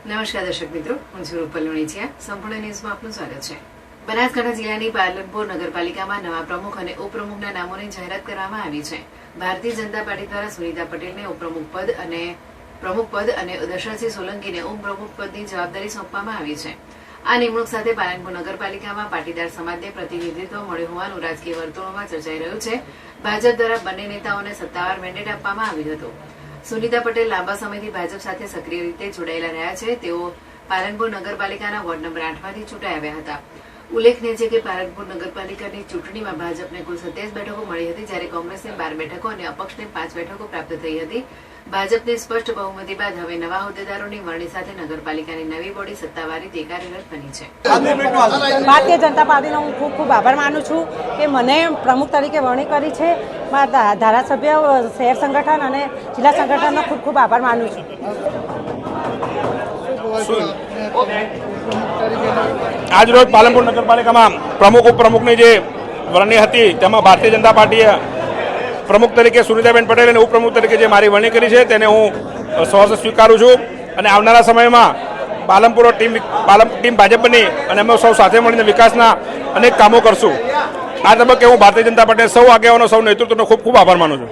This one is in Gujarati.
નમસ્કાર દર્શક મિત્રો, હું છું રૂપલ લુણીચિયા. સંપૂર્ણ ન્યૂઝમાં આપનું સ્વાગત છે. બનાસકાંઠા જિલ્લાની પાલનપુર નગરપાલિકામાં નવા પ્રમુખ અને ઉપપ્રમુખના નામોની જાહેરાત કરવામાં આવી છે. ભારતીય જનતા પાર્ટી દ્વારા સુનિતા પટેલને ઉપપ્રમુખ પદ અને પ્રમુખ પદ અને દશરથસિંહ સોલંકીને ઉપપ્રમુખ પદની જવાબદારી સોંપવામાં આવી છે. આ નિમણૂક સાથે પાલનપુર નગરપાલિકામાં પાટીદાર સમાજને પ્રતિનિધિત્વ મળ્યું હોવાનું રાજકીય વર્તુળોમાં ચર્ચાઈ રહ્યું છે. ભાજપ દ્વારા બંને નેતાઓને સત્તાવાર મેન્ડેટ આપવામાં આવ્યું હતું. સુનિતા પટેલ લાંબા સમયથી ભાજપ સાથે સક્રિય રીતે જોડાયેલા રહ્યા છે. તેઓ પાલનપુર નગરપાલિકાના વોર્ડ નંબર 8માંથી ચૂંટાઈ આવ્યા હતા. ઉલ્લેખનીય છે કે પાલનપુર નગરપાલિકાની ચૂંટણીમાં ભાજપને કુલ 27 બેઠકો મળી હતી, જ્યારે કોંગ્રેસને 12 બેઠકો અને અપક્ષને 5 બેઠકો પ્રાપ્ત થઈ હતી. ભાજપની સ્પષ્ટ બહુમતી બાદ હવે નવા હોદ્દેદારોની વરણી સાથે નગરપાલિકાની નવી બોડી સત્તાવાર રીતે કાર્યરત બની છે. ભારતીય જનતા પાર્ટીનો હું ખૂબ ખૂબ આભાર માનું છું કે મને પ્રમુખ તરીકે વરણી કરી છે. ધારાસભ્ય, શહેર સંગઠન અને જિલ્લા સંગઠનનો ખૂબ ખૂબ આભાર માનું છું. આજ રોજ પાલનપુર નગરપાલિકામાં પ્રમુખ ઉપપ્રમુખની જે વરણી હતી તેમાં ભારતીય જનતા પાર્ટીએ પ્રમુખ તરીકે સુનિતાબેન પટેલ અને ઉપપ્રમુખ તરીકે જે મારી વરણી કરી છે તેને હું સહર્ષ સ્વીકારું છું. અને આવનારા સમયમાં પાલનપુર ટીમ ભાજપ બની અને અમે સૌ સાથે મળીને વિકાસના અનેક કામો કરશું. આ તબક્કે હું ભારતીય જનતા પાર્ટી સૌ આગેવાનો, સૌ નેતૃત્વનો ખૂબ ખૂબ આભાર માનું છું.